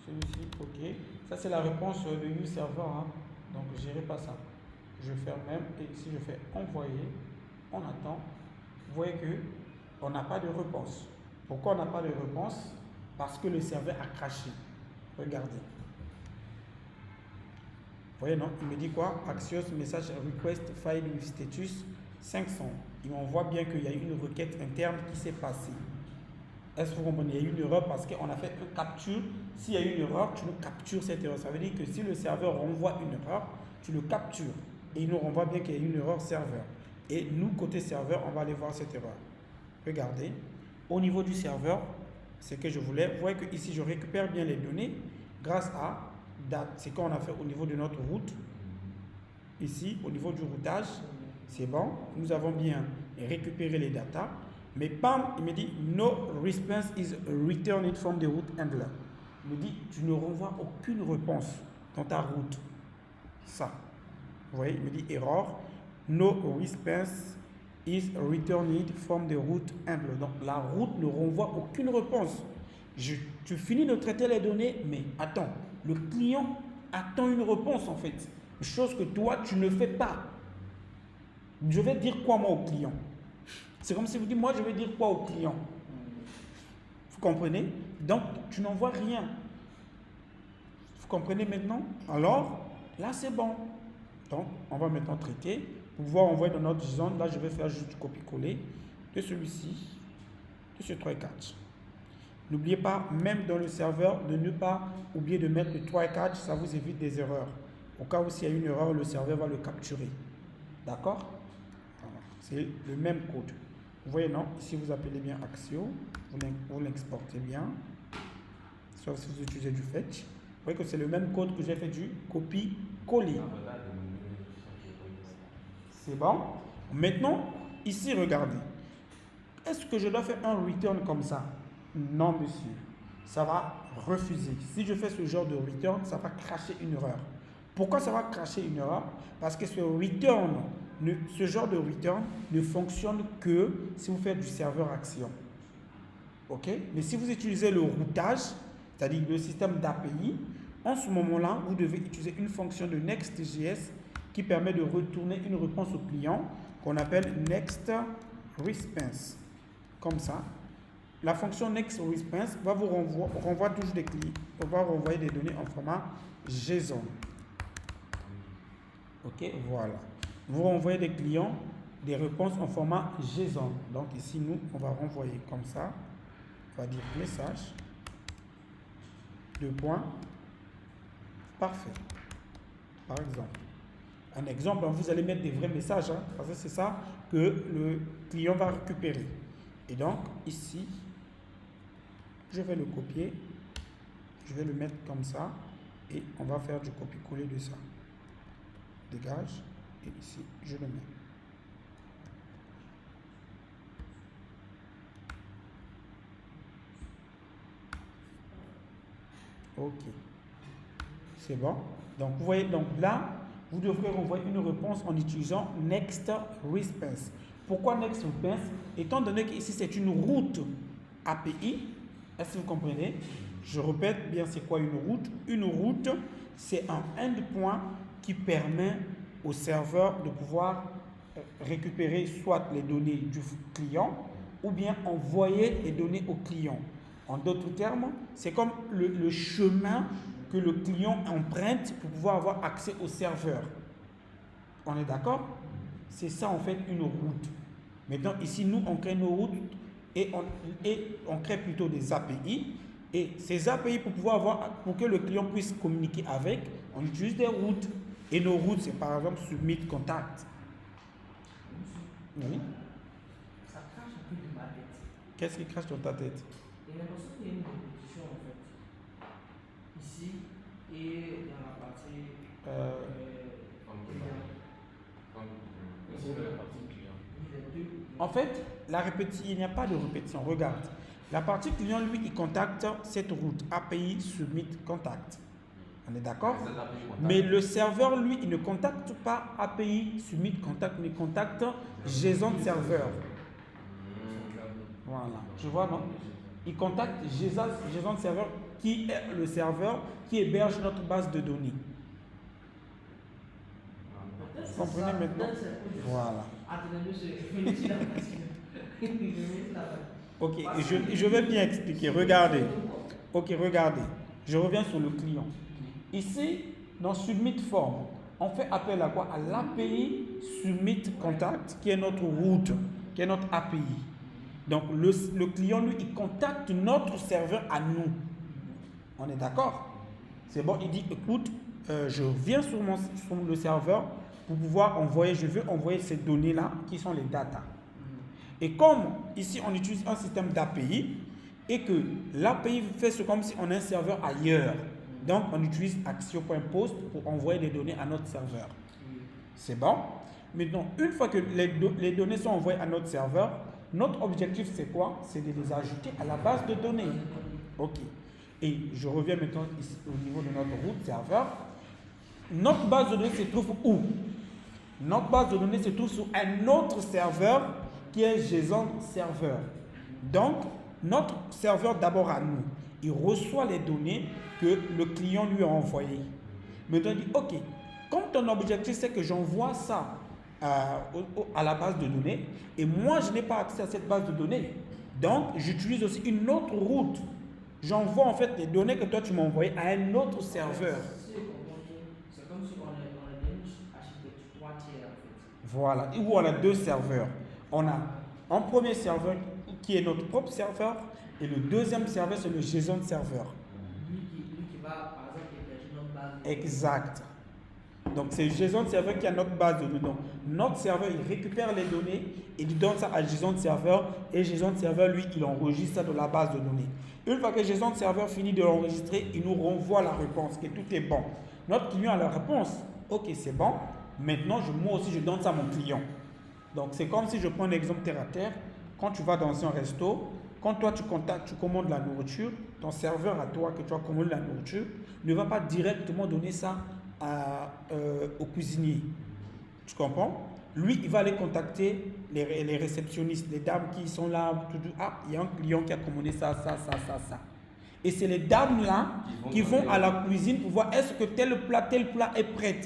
Celui-ci. OK. Ça, c'est la réponse de uServer. Hein. Donc, je n'irai pas ça. Je ferme même. Et ici, je fais envoyer. On attend. Vous voyez que on n'a pas de réponse. Pourquoi on n'a pas de réponse? Parce que le serveur a craché. Regardez. Vous voyez, non? Il me dit quoi? Axios message request file with status 500. Il m'envoie bien qu'il y a une requête interne qui s'est passée. Est-ce que vous comprenez? Il y a eu une erreur parce qu'on a fait une capture. S'il y a eu une erreur, tu nous captures cette erreur. Ça veut dire que si le serveur renvoie une erreur, tu le captures. Et il nous renvoie bien qu'il y a eu une erreur serveur. Et nous, côté serveur, on va aller voir cette erreur. Regardez. Au niveau du serveur, c'est que je voulais. Vous voyez que ici, je récupère bien les données grâce à date. C'est quand on a fait au niveau de notre route. Ici, au niveau du routage, c'est bon. Nous avons bien récupéré les datas. Mais bam, il me dit no response is returned from the route handler. Il me dit tu ne renvoies aucune réponse dans ta route. Ça. Vous voyez, il me dit error. No response is returned from the route handler. Donc la route ne renvoie aucune réponse. Tu finis de traiter les données, mais attends, le client attend une réponse en fait. Chose que toi, tu ne fais pas. Je vais dire quoi moi au client? C'est comme si vous dites, moi je vais dire quoi au client? Vous comprenez? Donc, tu n'envoies rien. Vous comprenez maintenant? Alors, là c'est bon. Donc, on va maintenant traiter. Pour pouvoir envoyer dans notre zone, là je vais faire juste du copier-coller de celui-ci, de ce 3 et 4. N'oubliez pas, même dans le serveur, de ne pas oublier de mettre le try catch, ça vous évite des erreurs. Au cas où s'il y a une erreur, le serveur va le capturer. D'accord? Voilà. C'est le même code. Vous voyez, non? Ici, vous appelez bien Axio. Vous l'exportez bien. Sauf si vous utilisez du fetch. Vous voyez que c'est le même code que j'ai fait du copie-coller. C'est bon? Maintenant, ici, regardez. Est-ce que je dois faire un return comme ça? Non, monsieur. Ça va refuser. Si je fais ce genre de return, ça va cracher une erreur. Pourquoi ça va cracher une erreur? Parce que ce genre de return ne fonctionne que si vous faites du serveur action. OK? Mais si vous utilisez le routage, c'est-à-dire le système d'API, en ce moment-là, vous devez utiliser une fonction de Next.js qui permet de retourner une réponse au client qu'on appelle NextResponse. Comme ça. La fonction NextResponse va vous renvoyer toujours des clients, va renvoyer des données en format JSON. OK, voilà. Vous renvoyez des clients des réponses en format JSON. Donc ici, nous, on va renvoyer comme ça. On va dire message. 2 points. Parfait. Par exemple. Un exemple, vous allez mettre des vrais messages, hein, parce que c'est ça que le client va récupérer. Et donc, ici, je vais le copier. Je vais le mettre comme ça. Et on va faire du copier-coller de ça. Dégage. Et ici, je le mets. OK. C'est bon. Donc, vous voyez, donc là, vous devrez renvoyer une réponse en utilisant NextResponse. Pourquoi NextResponse? Étant donné qu'ici, c'est une route API. Est-ce que vous comprenez? Je répète bien, c'est quoi une route? Une route, c'est un endpoint qui permet au serveur de pouvoir récupérer soit les données du client ou bien envoyer les données au client. En d'autres termes, c'est comme le chemin que le client emprunte pour pouvoir avoir accès au serveur. On est d'accord? C'est ça en fait une route. Maintenant, ici, nous, on crée nos routes et on crée plutôt des API. Et ces API, pour que le client puisse communiquer avec, on utilise des routes. Et nos routes, c'est par exemple Submit Contact. Oui. Ça crache un peu de ma tête. Qu'est-ce qui crache dans ta tête? J'ai l'impression qu'il y a une répétition en fait. Ici et dans la partie. En fait, il n'y a pas de répétition. Regarde. La partie client, lui, il contacte cette route API Submit Contact. On est d'accord? Mais le serveur, lui, il ne contacte pas API Submit Contact, mais il contacte JSON Server. Voilà. Tu vois, non? Il contacte JSON Server, qui est le serveur qui héberge notre base de données. Vous comprenez maintenant? Voilà. Ok, je vais bien expliquer. Regardez. Ok, regardez. Je reviens sur le client. Ici, dans Submit Form, on fait appel à quoi? À l'API Submit Contact, qui est notre route, qui est notre API. Donc, le client, lui, il contacte notre serveur à nous. On est d'accord? C'est bon, il dit, écoute, je viens sur le serveur pour pouvoir envoyer, je veux envoyer ces données-là, qui sont les data. Et comme ici, on utilise un système d'API, et que l'API fait ce comme si on a un serveur ailleurs. Donc, on utilise Axio.post pour envoyer des données à notre serveur. C'est bon? Maintenant, une fois que les données sont envoyées à notre serveur, notre objectif, c'est quoi? C'est de les ajouter à la base de données. OK. Et je reviens maintenant ici, au niveau de notre route serveur. Notre base de données se trouve où? Notre base de données se trouve sur un autre serveur qui est JSON Server. Donc, notre serveur d'abord à nous, il reçoit les données que le client lui a envoyées. Maintenant, il dit, OK, comme ton objectif, c'est que j'envoie ça à la base de données, et moi, je n'ai pas accès à cette base de données. Donc, j'utilise aussi une autre route. J'envoie en fait les données que toi, tu m'as envoyées à un autre serveur. C'est comme si on a une architecture 3 tiers en fait. Voilà, où on a deux serveurs. On a un premier serveur qui est notre propre serveur, Et le deuxième serveur, c'est le JSON serveur. Lui qui va, par exemple, héberger notre base. Exact. Donc c'est JSON serveur qui a notre base de données. Donc notre serveur, il récupère les données, il donne ça à JSON serveur et JSON serveur, lui, il enregistre ça dans la base de données. Une fois que JSON serveur finit de l'enregistrer, il nous renvoie la réponse, que tout est bon. Notre client a la réponse. Ok, c'est bon. Maintenant, moi aussi, je donne ça à mon client. Donc c'est comme si je prends un exemple terre à terre. Quand tu vas dans un resto, quand toi tu commandes la nourriture, ton serveur à toi que tu as commandé la nourriture ne va pas directement donner ça au cuisinier. Tu comprends? Lui, il va aller contacter les réceptionnistes, les dames qui sont là. Ah, il y a un client qui a commandé ça. Et c'est les dames là qui vont à la cuisine pour voir est-ce que tel plat est prêt.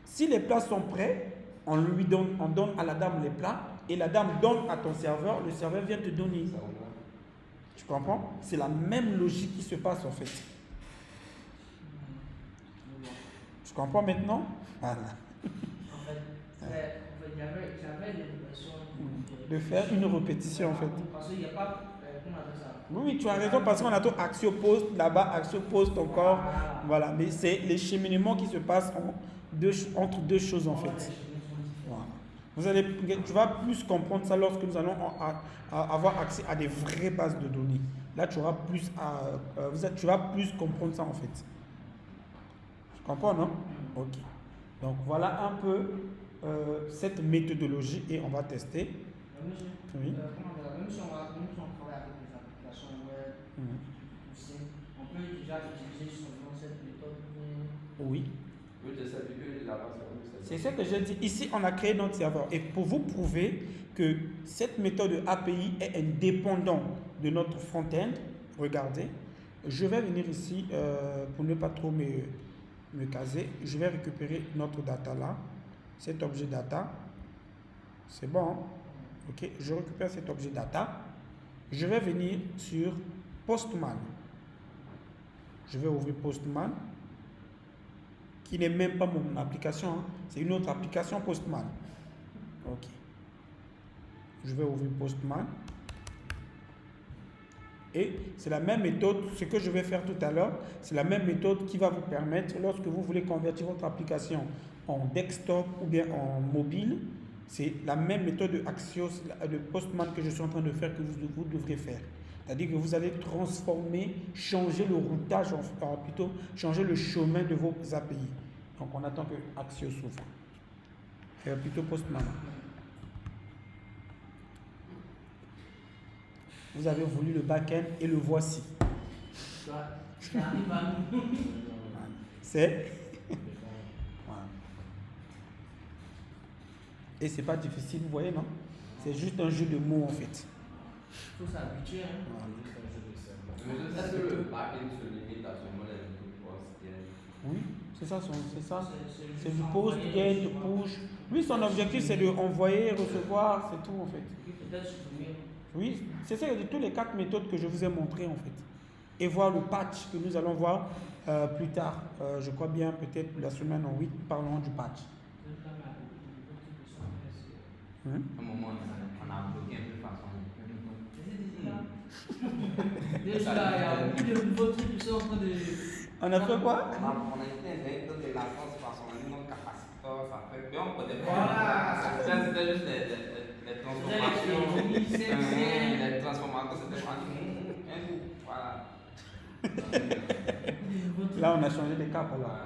Si les plats sont prêts, on donne à la dame les plats et la dame donne à ton serveur, le serveur vient te donner. Tu comprends? C'est la même logique qui se passe en fait. Tu comprends maintenant? Voilà. En fait, j'avais l'impression de faire une répétition en fait. Parce qu'il n'y a pas. Comment on appelle ça? Oui, tu as raison parce qu'on a ton Axio Post là-bas, Axio Post encore. Voilà, mais c'est les cheminements qui se passent entre deux choses en fait. Voilà. Tu vas plus comprendre ça lorsque nous allons avoir accès à des vraies bases de données. Là, tu vas plus comprendre ça en fait. Tu comprends, non? Ok. Donc voilà un peu cette méthodologie et on va tester. Oui. Même si on travaille avec des applications web, on peut déjà utiliser souvent cette méthode. Oui. C'est ce que j'ai dit. Ici, on a créé notre serveur. Et pour vous prouver que cette méthode API est indépendante de notre front-end, regardez, je vais venir ici, pour ne pas trop me caser, je vais récupérer notre data là, cet objet data. C'est bon, hein? Ok, je récupère cet objet data. Je vais venir sur Postman. Je vais ouvrir Postman, qui n'est même pas mon application, hein. C'est une autre application Postman. Ok. Je vais ouvrir Postman. Et c'est la même méthode, ce que je vais faire tout à l'heure, c'est la même méthode qui va vous permettre, lorsque vous voulez convertir votre application en desktop ou bien en mobile, c'est la même méthode de Postman que je suis en train de faire que vous devrez faire. C'est-à-dire que vous allez transformer, changer le routage, plutôt changer le chemin de vos API. Donc on attend que Axio s'ouvre. Plutôt Postman. Vous avez voulu le back-end et le voici. Ça arrive à nous. C'est. Voilà. Et c'est pas difficile, vous voyez, non? C'est juste un jeu de mots en fait. Il faut s'habituer. Hein? Voilà. Mais est-ce que le back-end se limite à seulement les post-get? Oui, c'est ça. C'est du juste post, envoyer, get, du recevoir. push. Oui, son objectif c'est de envoyer, recevoir, c'est tout en fait. Et peut-être supprimer. Oui, c'est ça de toutes les 4 méthodes que je vous ai montrées en fait. Et voir le patch que nous allons voir plus tard. Je crois bien peut-être la semaine en 8, parlons du patch. À un moment, on a bloqué un peu façon. Déjà, il y a beaucoup de nouveaux trucs qui sont en train de. On a fait quoi? On a été dans des latences façon, on a mis notre capaciteur, ça fait. Mais on connaît Voilà. pas. C'était juste les transformations. Les transformations, c'était pas voilà. Là, on a changé de cap alors.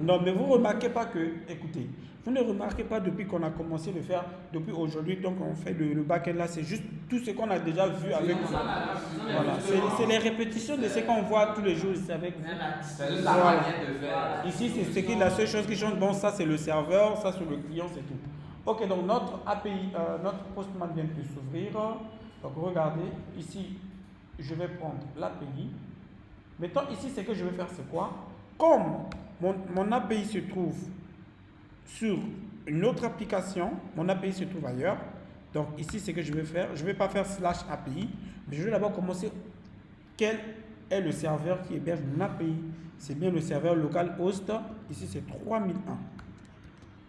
Non, mais vous ne remarquez pas que, écoutez, vous ne remarquez pas depuis qu'on a commencé à le faire, depuis aujourd'hui, donc on fait le back-end là, c'est juste tout ce qu'on a déjà vu avec vous. Voilà, c'est les répétitions de ce qu'on voit tous les jours ici avec vous. C'est juste la manière de faire. Ici, c'est la seule chose qui change. Bon, ça c'est le serveur, ça c'est le client, c'est tout. Ok, donc notre API, notre Postman vient de s'ouvrir. Donc regardez, ici, je vais prendre l'API. Maintenant, ici, ce que je vais faire, c'est quoi? Comme mon API se trouve sur une autre application, mon API se trouve ailleurs. Donc ici, ce que je vais faire, je ne vais pas faire / API, mais je vais d'abord commencer. Quel est le serveur qui héberge mon API? C'est bien le serveur localhost. Ici, c'est 3001.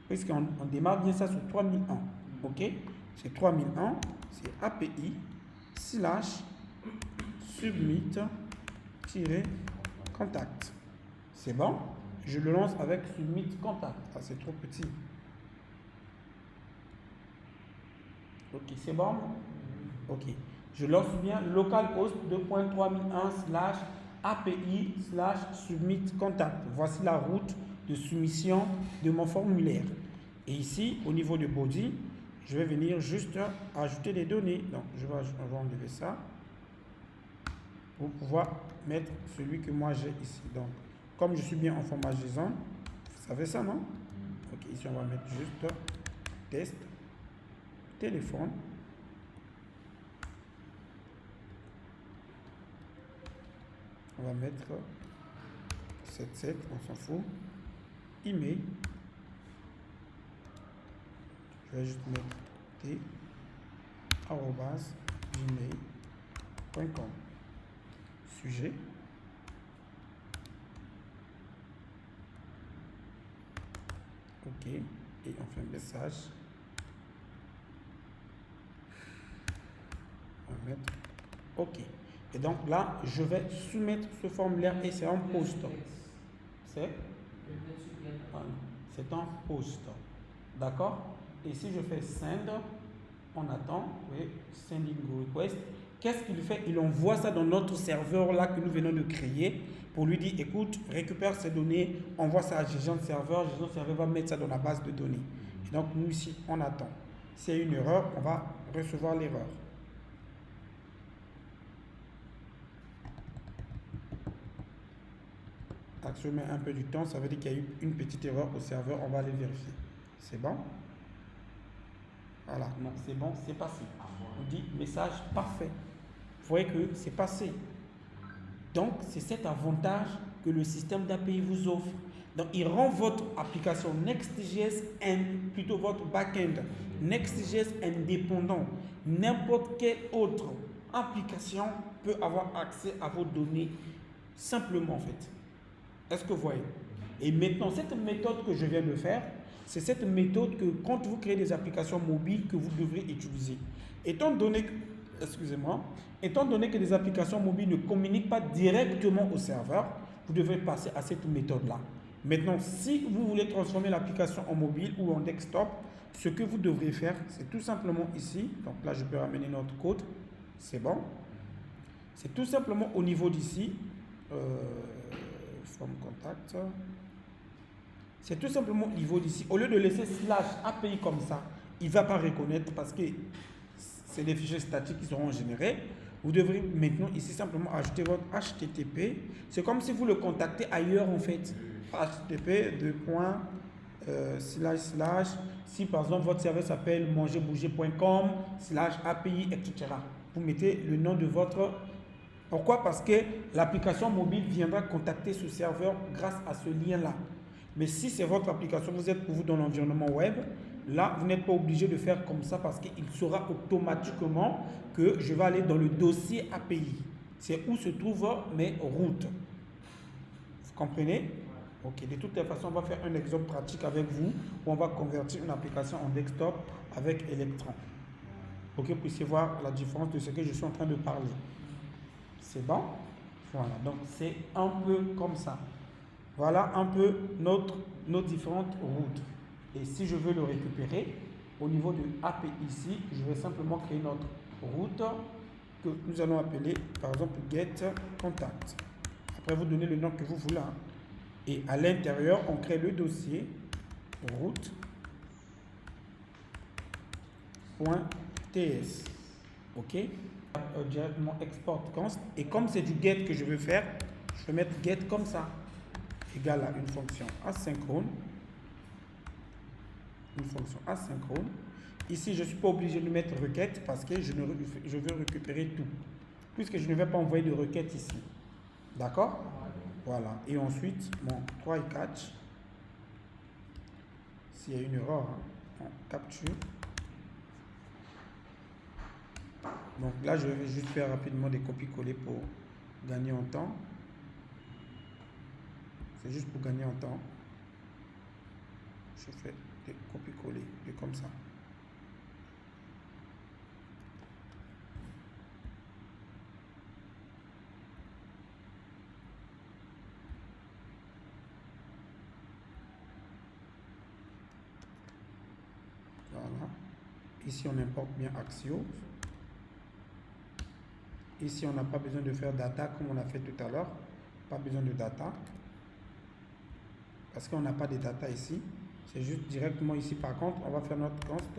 Puisqu'on démarre bien ça sur 3001. Ok? C'est 3001, c'est API / submit-contact. C'est bon? Je le lance avec submit contact. Ah, c'est trop petit. Ok, c'est bon? Ok. Je lance bien localhost 2.3001/API/submit contact. Voici la route de soumission de mon formulaire. Et ici, au niveau de body, je vais venir juste ajouter des données. Donc, on va enlever ça pour pouvoir mettre celui que moi j'ai ici. Donc, comme je suis bien en format JSON, vous savez ça, non? Ok, ici on va mettre juste test, téléphone. On va mettre 77, on s'en fout. Email. Je vais juste mettre t@gmail.com. Sujet. Ok. Et on fait un message. On va mettre OK. Et donc là, je vais soumettre ce formulaire et c'est un post. C'est un post. D'accord? Et si je fais send, on attend, oui, sending request. Qu'est-ce qu'il fait? Il envoie ça dans notre serveur là que nous venons de créer pour lui dire, écoute, récupère ces données, envoie ça à Gestion Serveur va mettre ça dans la base de données. Et donc nous ici, on attend. S'il y a une erreur, on va recevoir l'erreur. Ça met un peu du temps, ça veut dire qu'il y a eu une petite erreur au serveur, on va aller vérifier. C'est bon? Voilà, non, c'est bon, c'est passé. On dit message parfait. Vous voyez que c'est passé. Donc, c'est cet avantage que le système d'API vous offre. Donc, il rend votre application Next.js, plutôt votre backend Next.js indépendant. N'importe quelle autre application peut avoir accès à vos données simplement en fait. Est-ce que vous voyez? Et maintenant, cette méthode que je viens de faire, c'est cette méthode que quand vous créez des applications mobiles que vous devrez utiliser. Étant donné que des applications mobiles ne communiquent pas directement au serveur, vous devrez passer à cette méthode-là. Maintenant, si vous voulez transformer l'application en mobile ou en desktop, ce que vous devrez faire, c'est tout simplement ici. Donc là, je peux ramener notre code. C'est bon. C'est tout simplement au niveau d'ici. From contact. C'est tout simplement au niveau d'ici. Au lieu de laisser /API comme ça, il ne va pas reconnaître parce que c'est des fichiers statiques qui seront générés. Vous devrez maintenant ici simplement ajouter votre HTTP. C'est comme si vous le contactez ailleurs en fait. HTTP si par exemple votre serveur s'appelle mangerbouger.com /API, etc. Vous mettez le nom de votre... Pourquoi? Parce que l'application mobile viendra contacter ce serveur grâce à ce lien-là. Mais si c'est votre application, vous êtes pour vous dans l'environnement web, là, vous n'êtes pas obligé de faire comme ça parce qu'il saura automatiquement que je vais aller dans le dossier API. C'est où se trouvent mes routes. Vous comprenez? Ok, de toutes les façons, on va faire un exemple pratique avec vous où on va convertir une application en desktop avec Electron. Pour que vous puissiez voir la différence de ce que je suis en train de parler. C'est bon? Voilà, donc c'est un peu comme ça. Voilà un peu nos différentes routes. Et si je veux le récupérer, au niveau de API ici, je vais simplement créer notre route que nous allons appeler par exemple getContact. Après, vous donnez le nom que vous voulez. Et à l'intérieur, on crée le dossier route.ts. OK? Directement export const. Et comme c'est du get que je veux faire, je vais mettre get comme ça. Égal à une fonction asynchrone. Ici, je ne suis pas obligé de mettre requête parce que je veux récupérer tout. Puisque je ne vais pas envoyer de requête ici. D'accord? Voilà. Et ensuite, mon try catch. S'il y a une erreur, on capture. Donc là, je vais juste faire rapidement des copies-coller pour gagner en temps. C'est juste pour gagner en temps. Je fais des copier-coller, comme ça. Ici, on importe bien Axios. Ici, on n'a pas besoin de faire data comme on a fait tout à l'heure. Pas besoin de data. Parce qu'on n'a pas de data ici. C'est juste directement ici. Par contre, on va faire notre const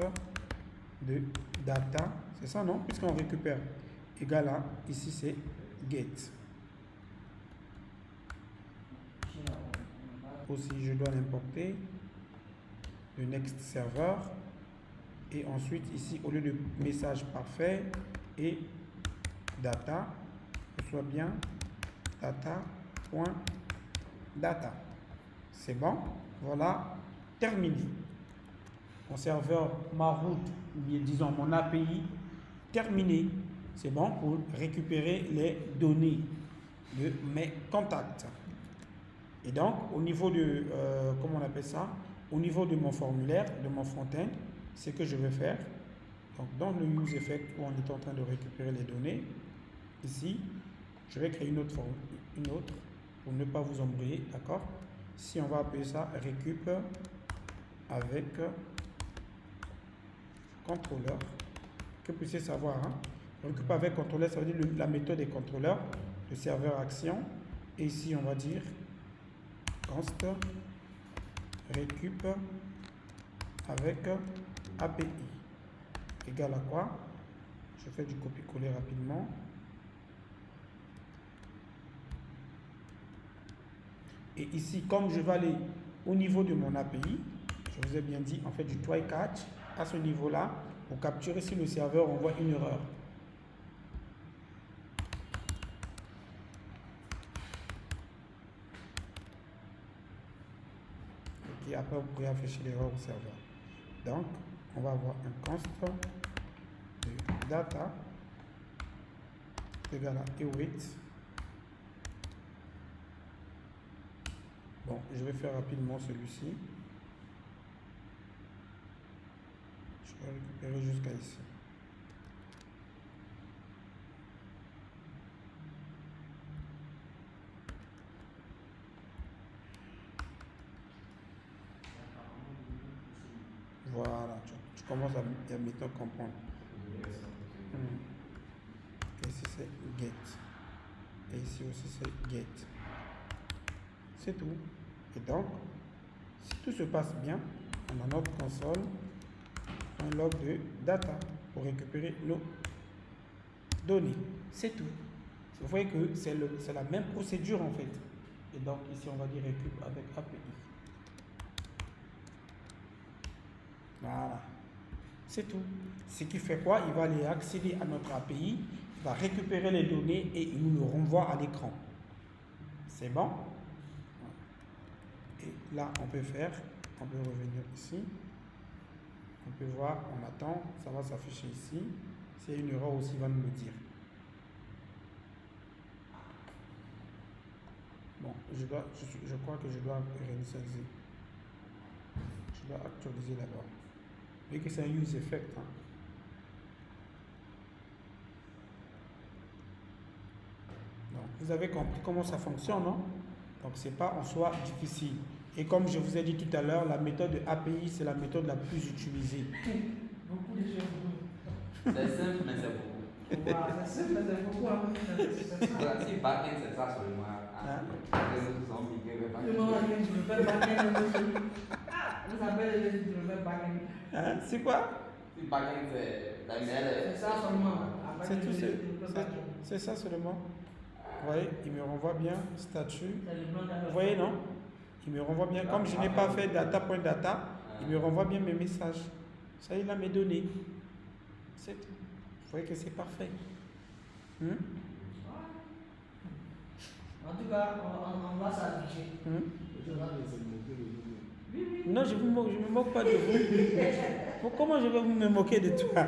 de data. C'est ça, non? Puisqu'on récupère. Égal à, ici, c'est get. Aussi, je dois l'importer. Le next server. Et ensuite, ici, au lieu de message parfait et data, que ce soit bien data.data. C'est bon? Voilà, terminé. Mon serveur, ma route, ou bien disons mon API, terminé. C'est bon pour récupérer les données de mes contacts. Et donc, au niveau de, comment on appelle ça? Au niveau de mon formulaire, de mon front-end, ce que je vais faire, donc dans le use effect où on est en train de récupérer les données, ici, je vais créer une autre pour ne pas vous embrouiller, d'accord? Si on va appeler ça récup avec contrôleur, que vous puissiez savoir, hein? Récup avec contrôleur, ça veut dire la méthode des contrôleurs, le serveur action, et ici on va dire const récup avec API égal à quoi? Je fais du copier-coller rapidement. Et ici, comme je vais aller au niveau de mon API, je vous ai bien dit, en fait, du try catch à ce niveau-là, pour capturer si le serveur envoie une erreur. Et après, vous pourrez afficher l'erreur au serveur. Donc, on va avoir un const de data égal à await. Bon, je vais faire rapidement celui-ci. Je vais récupérer jusqu'à ici. Voilà, tu commences à mieux comprendre. Et ici c'est get. Et ici aussi c'est get. C'est tout. Et donc, si tout se passe bien, on a notre console, un log de data pour récupérer nos données. C'est tout. Vous voyez que c'est la même procédure en fait. Et donc ici on va dire récup avec API. Voilà. C'est tout. Ce qui fait quoi? Il va aller accéder à notre API, il va récupérer les données et il nous le renvoie à l'écran. C'est bon? Et là, on peut revenir ici. On peut voir, on attend, ça va s'afficher ici. S'il y a une erreur aussi, il va nous le dire. Bon, je crois que je dois réinitialiser. Je dois actualiser d'abord. Vu que c'est un use effect. Hein. Donc, vous avez compris comment ça fonctionne, non? Donc, ce n'est pas en soi difficile. Et comme je vous ai dit tout à l'heure, la méthode de API, c'est la méthode la plus utilisée. Beaucoup de choses. C'est simple, mais c'est beaucoup. Voilà, c'est simple, mais c'est beaucoup. Voilà, si backend, c'est ça seulement. Les autres sont migrés vers backend. Vous savez, je vais backend. Hein? C'est quoi? Si backend, c'est la meilleure. C'est ça seulement. C'est tout, c'est ça seulement. Vous voyez, il me renvoie bien statut. Vous voyez, non? Il me renvoie bien. Comme je n'ai pas fait data.data, il me renvoie bien mes messages. Ça, il a mes données. C'est tout. Vous voyez que c'est parfait. En tout cas, on va s'afficher. Non, je ne me moque pas de vous. Comment je vais me moquer de toi?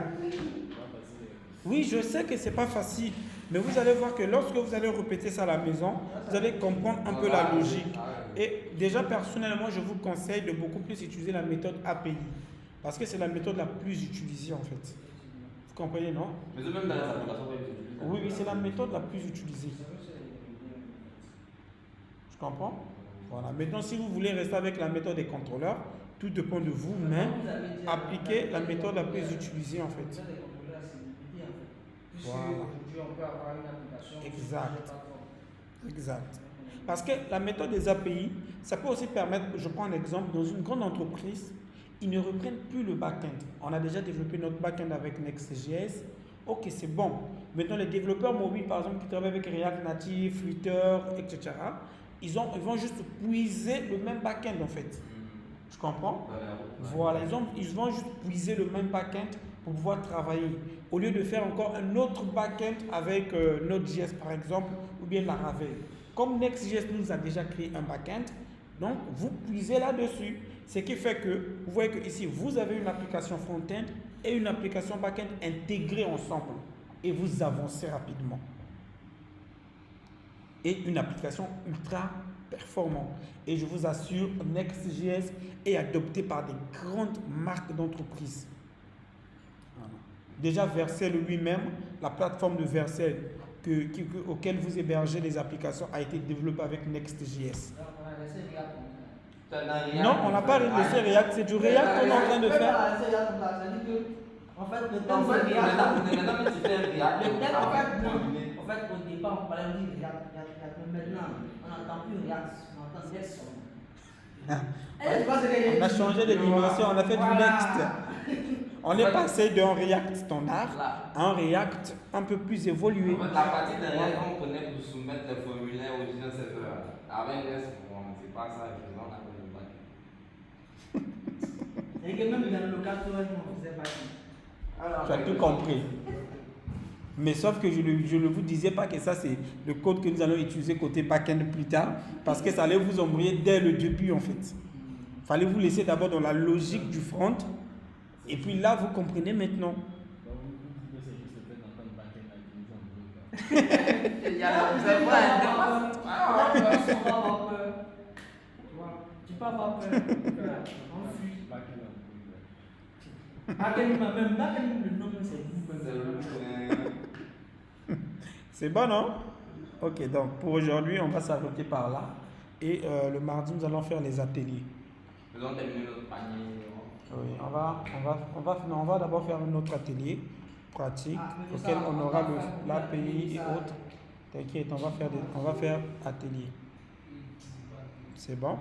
Oui, je sais que ce n'est pas facile. Mais vous allez voir que lorsque vous allez répéter ça à la maison, vous allez comprendre un peu la logique. Et déjà, personnellement, je vous conseille de beaucoup plus utiliser la méthode API. Parce que c'est la méthode la plus utilisée en fait. Vous comprenez, non? Mais c'est même dans les applications web. Oui, c'est la méthode la plus utilisée. Je comprends? Voilà. Maintenant, si vous voulez rester avec la méthode des contrôleurs, Tout dépend de vous-même. Appliquez la méthode la plus utilisée en fait. Voilà. Aujourd'hui, on peut avoir une application. Exact. Exact. Parce que la méthode des API, ça peut aussi permettre, je prends un exemple, dans une grande entreprise, ils ne reprennent plus le back-end. On a déjà développé notre back-end avec Next.js. Ok, c'est bon. Maintenant, les développeurs mobiles, par exemple, qui travaillent avec React Native, Flutter, etc., ils vont juste puiser le même back-end en fait. Tu comprends? Voilà, ils vont juste puiser le même back-end pour pouvoir travailler. Au lieu de faire encore un autre back-end avec Node.js par exemple, ou bien Laravel. Comme Next.js nous a déjà créé un back-end, donc vous puisez là-dessus. Ce qui fait que, vous voyez que ici, vous avez une application front-end et une application back-end intégrées ensemble. Et vous avancez rapidement. Et une application ultra performante. Et je vous assure, Next.js est adopté par des grandes marques d'entreprise. Voilà. Déjà, Vercel lui-même, la plateforme de Vercel auquel vous hébergez les applications a été développée avec Next.js. Non, on n'a pas laissé React, c'est du React qu'on est en train de faire. En fait, le En thème fait, c'est React. maintenant, tu fais React. Le thème, en fait, non. En fait, au départ, on parlait de React. Mais maintenant, on n'entend plus React, on entend Next. On a changé de dimension, on a fait du Next. On est passé d'un React standard à un React un peu plus évolué. En fait, la partie de React qu'on connaît pour soumettre les formulaires originaux, c'est avec Next, c'est pas ça, on appelle le bac. Et que même dans le local, on faisait pas. Tu as tout compris. Mais sauf que je ne vous disais pas que ça c'est le code que nous allons utiliser côté back-end plus tard, parce que ça allait vous embrouiller dès le début en fait. Il fallait vous laisser d'abord dans la logique du front, et puis là vous comprenez maintenant. Il y a tu peux avoir peur. On fuit. Même le nom, c'est vous. C'est bon, non? Ok, donc pour aujourd'hui, on va s'arrêter par là. Et le mardi, nous allons faire les ateliers. Nous allons terminer notre panier. Oui, on va d'abord faire un autre atelier pratique auquel on aura l'API et autres. T'inquiète, on va faire atelier. C'est bon?